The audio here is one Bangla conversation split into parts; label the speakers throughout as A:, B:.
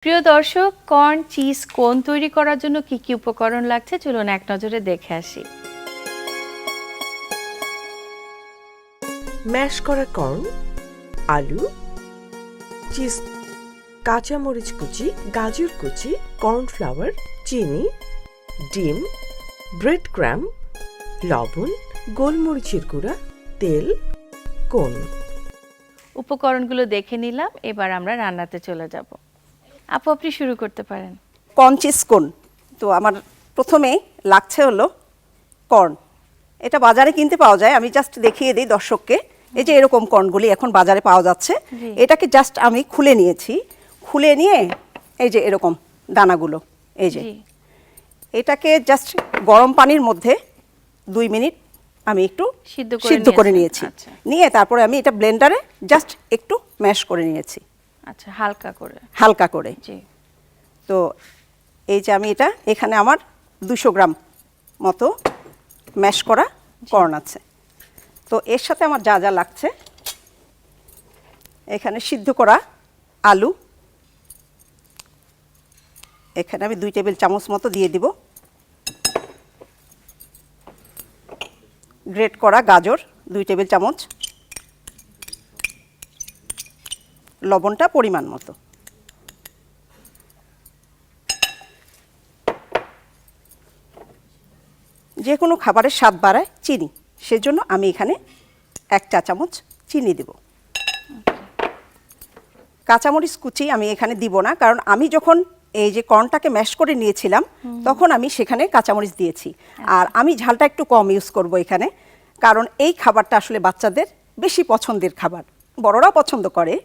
A: প্রিয় দর্শক, কর্ন চিজ কোন তৈরি করার জন্য কি কি উপকরণ লাগছে চলুন এক নজরে দেখে আসি।
B: ম্যাশ করা কর্ন, আলু, চিজ, কাঁচামরিচ কুচি, গাজর কুচি, কর্নফ্লাওয়ার, চিনি, ডিম, ব্রেড ক্রাম্ব, লবণ, গোলমরিচের গুঁড়া, তেল, কোন।
A: উপকরণগুলো দেখে নিলাম, এবার আমরা রান্নাতে চলে যাব। আপু, আপনি শুরু করতে পারেন।
C: কর্ন চিজ কোন। তো আমার প্রথমে লাগছে হলো কর্ন। এটা বাজারে কিনতে পাওয়া যায়, আমি জাস্ট দেখিয়ে দিই দর্শককে। এই যে এরকম কর্নগুলি এখন বাজারে পাওয়া যাচ্ছে। এটাকে জাস্ট আমি খুলে নিয়েছি, খুলে নিয়ে এই যে এরকম দানাগুলো, এই যে এটাকে জাস্ট গরম পানির মধ্যে 2 মিনিট আমি একটু সিদ্ধ করে নিয়েছি। নিয়ে তারপরে আমি এটা ব্লেন্ডারে জাস্ট একটু ম্যাশ করে নিয়েছি।
A: আচ্ছা, হালকা করে। জি।
C: তো এই যে আমি এটা এখানে আমার 200 গ্রাম মতো ম্যাশ করা কর্ন আছে। তো এর সাথে আমার যা যা লাগছে, এখানে সিদ্ধ করা আলু, এখানে আমি 2 টেবিল চামচ মতো দিয়ে দিব। গ্রেট করা গাজর 2 টেবিল চামচ, লবণটা পরিমাণ মতো। যে কোনো খাবারের স্বাদ বাড়ায় চিনি, সেজন্য আমি এখানে 1 চা চামচ চিনি দেব। কাঁচামরিচ কুচি আমি এখানে দিব না, কারণ আমি যখন এই যে কর্নটাকে ম্যাশ করে নিয়েছিলাম তখন আমি সেখানে কাঁচামরিচ দিয়েছি। আর আমি ঝালটা একটু কম ইউজ করব এখানে, কারণ এই খাবারটা আসলে বাচ্চাদের বেশি পছন্দের খাবার, বড়রাও পছন্দ করে।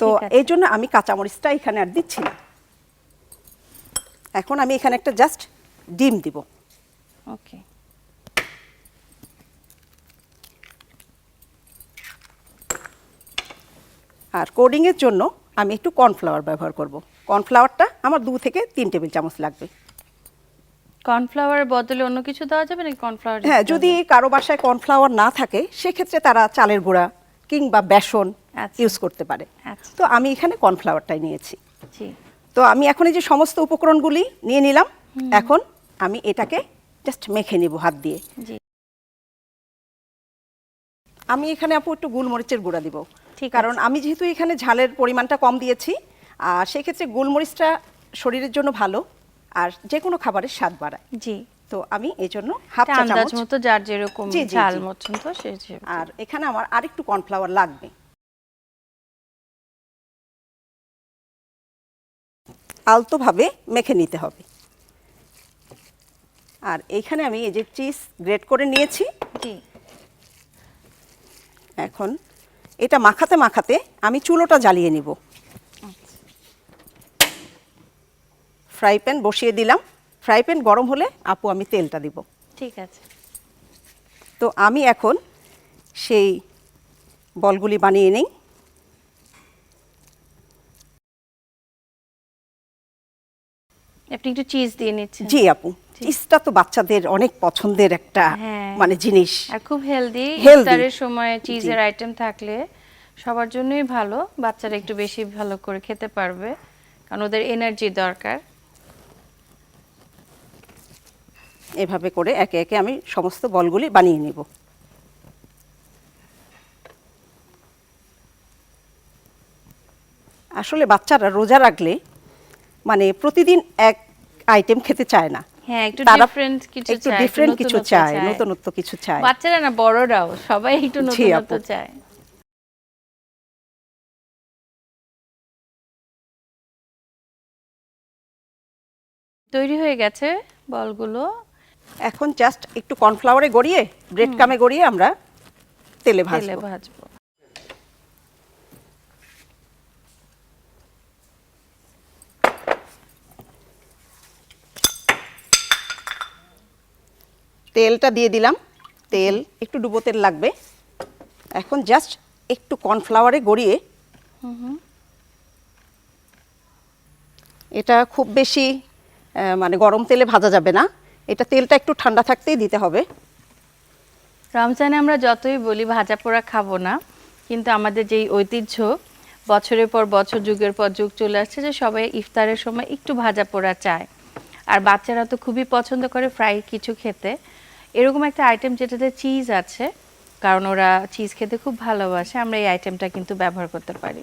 C: তো এই জন্য আমি কাঁচামরিচটা এখানে আর দিচ্ছি না। এখন আমি এখানে একটা জাস্ট ডিম দিব।
A: ওকে।
C: আর কোডিংয়ের জন্য আমি একটু কর্নফ্লাওয়ার ব্যবহার করব। কর্নফ্লাওয়ারটা আমার 2 থেকে 3 টেবিল চামচ লাগবে।
A: কর্নফ্লাওয়ারের বদলে অন্য কিছু দেওয়া যাবে নাকি? কর্নফ্লাওয়ার,
C: হ্যাঁ, যদি কারো বাসায় কর্নফ্লাওয়ার না থাকে সেক্ষেত্রে তারা চালের গুঁড়া কিংবা বেসন ইউজ করতে পারে। তো আমি এখানে কর্নফ্লাওয়ারটাই নিয়েছি। তো আমি এখন এই যে সমস্ত উপকরণগুলি নিয়ে নিলাম, এখন আমি এটাকে জাস্ট মেখে নিব হাত দিয়ে। আমি এখানে আপু একটু গোলমরিচের গুঁড়া দিব, কারণ আমি যেহেতু এখানে ঝালের পরিমাণটা কম দিয়েছি, আর সেক্ষেত্রে গোলমরিচটা শরীরের জন্য ভালো আর যে কোনো খাবারের স্বাদ বাড়ায়।
A: জি।
C: তো আমি এই জন্য হাফ চা চামচ
A: মতো, যার যেরকম ঝাল পছন্দ সে।
C: আর এখানে আমার আরেকটু কর্নফ্লাওয়ার লাগবে। আলতোভাবে মেখে নিতে হবে। আর এইখানে আমি এই যে চিজ গ্রেট করে নিয়েছি।
A: জি।
C: এখন এটা মাখাতে মাখাতে আমি চুলোটা জ্বালিয়ে নিব। ফ্রাই প্যান বসিয়ে দিলাম। ফ্রাই প্যান গরম হলে আপু আমি তেলটা দিব।
A: ঠিক আছে।
C: তো আমি এখন সেই বলগুলি বানিয়ে নেই।
A: আপনি একটু চিজ দিয়ে নিচ্ছেন?
C: জি আপু, চিজটা তো বাচ্চাদের অনেক পছন্দের একটা মানে জিনিস,
A: আর খুব হেলদি। ইফতারের সময় চিজের আইটেম থাকলে সবার জন্যই ভালো, বাচ্চারা একটু বেশি ভালো করে খেতে পারবে, কারণ ওদের এনার্জি দরকার।
C: এভাবে করে একে একে আমি সমস্ত বলগুলি বানিয়ে নেব। আসলে বাচ্চারা রোজা রাখলে মানে প্রতিদিন এক আইটেম খেতে চায় না।
A: হ্যাঁ, একটু
C: ডিফারেন্ট কিছু চায়, নতুনত্ব কিছু চায়।
A: বাচ্চারা না, বড়রাও সবাই একটু নতুনত্ব চায়। তৈরি হয়ে গেছে বলগুলো।
C: এখন জাস্ট একটু কর্নফ্লাওয়ারে গড়িয়ে ব্রেড ক্রামে গড়িয়ে আমরা তেলে ভাজবো। তেলটা দিয়ে দিলাম। তেল একটু ডুবো তেল লাগবে। এখন জাস্ট একটু কর্নফ্লাওয়ারে গড়িয়ে, এটা খুব বেশি মানে গরম তেলে ভাজা যাবে না, এটা তেলটা একটু ঠান্ডা থাকতেই দিতে হবে।
A: রমজানে আমরা যতই বলি ভাজা পোড়া খাবো না, কিন্তু আমাদের যেই ঐতিহ্য বছরের পর বছর, যুগের পর যুগ চলে আসছে যে সবাই ইফতারের সময় একটু ভাজা পোড়া চায়। আর বাচ্চারা তো খুবই পছন্দ করে ফ্রাই কিছু খেতে। এরকম একটা আইটেম যেটাতে চিজ আছে, কারণ ওরা চিজ খেতে খুব ভালোবাসে, আমরা এই আইটেমটা কিন্তু ব্যবহার করতে পারি।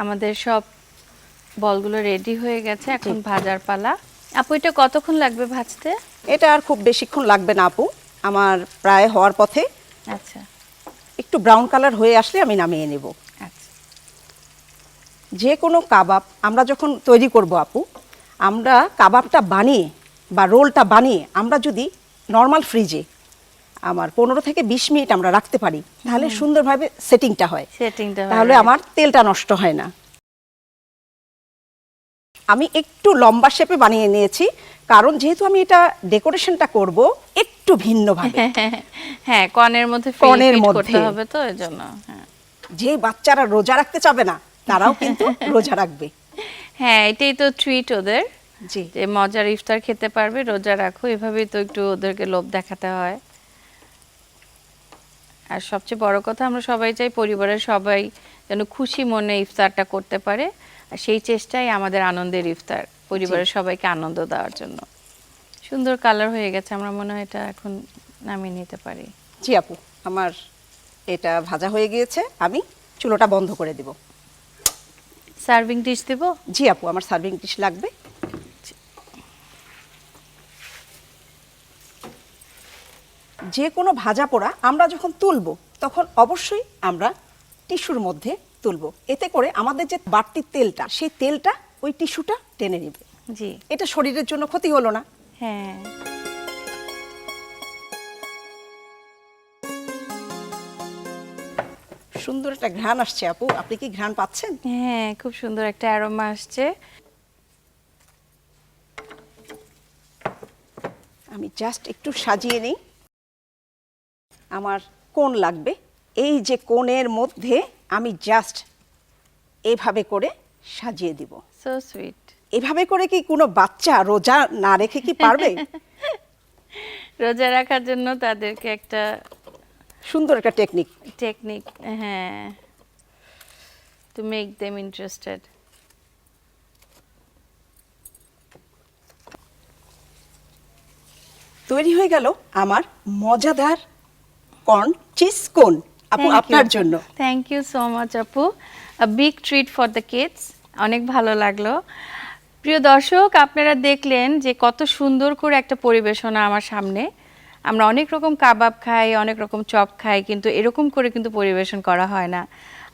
A: আমাদের সব বলগুলো রেডি হয়ে গেছে, এখন ভাজার পালা। আপু, এটা কতক্ষণ লাগবে ভাজতে?
C: এটা আর খুব বেশিক্ষণ লাগবে না আপু, আমার প্রায় হওয়ার পথে।
A: আচ্ছা
C: একটু ব্রাউন কালার হয়ে আসলে আমি নামিয়ে নেব।
A: আচ্ছা।
C: যে কোনো কাবাব আমরা যখন তৈরি করব আপু, আমরা কাবাবটা বানিয়ে বা রোলটা বানিয়ে আমরা যদি নর্মাল ফ্রিজে আমার 15 থেকে 20 মিনিট আমরা রাখতে পারি, তাহলে সুন্দরভাবে সেটিংটা হয়, তাহলে আমার তেলটা নষ্ট হয় না। আমি একটু লম্বা শেপে বানিয়ে নিয়েছি, কারণ যেহেতু আমি এটা ডেকোরেশনটা করব একটু ভিন্নভাবে।
A: হ্যাঁ, কর্নের মধ্যে
C: কর্নের
A: ফিট
C: মধ্যে।
A: করতে হবে তো, এজন্য। হ্যাঁ
C: যে বাচ্চারা রোজা রাখতে চাবে না তারাও কিন্তু রোজা রাখবে।
A: হ্যাঁ, এটাই তো ট্রিট ওদের,
C: জি,
A: যে মজার ইফতার খেতে পারবে, রোজা রাখো, এভাবেই তো একটু ওদেরকে লোভ দেখাতে হয়। আর সবচেয়ে বড় কথা, আমরা সবাই চাই পরিবারের সবাই যেন খুশি মনে ইফতারটা করতে পারে, আর সেই চেষ্টাই আমাদের আনন্দের ইফতার, পরিবারের সবাইকে আনন্দ দেওয়ার জন্য। সুন্দর কালার হয়ে গেছে, আমরা মনে হয় এটা এখন নামিয়ে নিতে পারি।
C: জি আপু, আমার এটা ভাজা হয়ে গিয়েছে, আমি চুলোটা বন্ধ করে দেব।
A: সার্ভিং ডিশ দেব?
C: জি আপু, আমার সার্ভিং ডিশ লাগবে। যে কোনো ভাজা পোড়া আমরা যখন তুলব তখন অবশ্যই আমরা টিস্যুর মধ্যে তুলব, এতে করে আমাদের যে বাড়তি তেলটা, সেই তেলটা ওই টিস্যুটা টেনে নেবে।
A: জি।
C: এটা শরীরের জন্য ক্ষতি হলো না।
A: হ্যাঁ।
C: সুন্দর একটা ঘ্রাণ আসছে আপু, আপনি কি ঘ্রাণ পাচ্ছেন?
A: হ্যাঁ, খুব সুন্দর একটা অ্যারোমা আসছে।
C: আমি জাস্ট একটু সাজিয়ে নিই। আমার কোণ লাগবে, এই যে কোণের মধ্যে আমি জাস্ট এভাবে করে সাজিয়ে দিব।
A: So sweet.
C: এভাবে করে কি কোনো বাচ্চা রোজা না রেখে কি পারবে?
A: রোজা রাখার জন্য তাদেরকে একটা
C: সুন্দর একটা টেকনিক।
A: টেকনিক, হ্যাঁ, টু মেক দেম ইন্টারেস্টেড।
C: তৈরি হয়ে গেল আমার মজাদার কর্ন চিজ কোন আপু, আপনার জন্য।
A: থ্যাংক ইউ সো মাচ আপু, a big treat for the kids. অনেক ভালো লাগলো। প্রিয় দর্শক, আপনারা দেখলেন যে কত সুন্দর করে একটা পরিবেশনা আমার সামনে। আমরা অনেক রকম কাবাব খাই, অনেক রকম চপ খাই, কিন্তু এরকম করে কিন্তু পরিবেশন করা হয় না।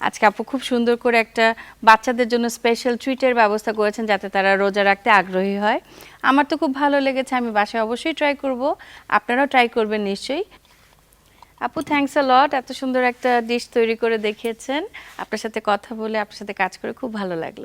A: আজকে আপু খুব সুন্দর করে একটা বাচ্চাদের জন্য স্পেশাল ট্রিটের ব্যবস্থা করেছেন, যাতে তারা রোজা রাখতে আগ্রহী হয়। আমার তো খুব ভালো লেগেছে, আমি বাসায় অবশ্যই ট্রাই করব, আপনারাও ট্রাই করবেন নিশ্চয়ই। আপু, থ্যাঙ্কস আ লট, এত সুন্দর একটা ডিশ তৈরি করে দেখিয়েছেন। আপনার সাথে কথা বলে, আপনার সাথে কাজ করে খুব ভালো লাগলো।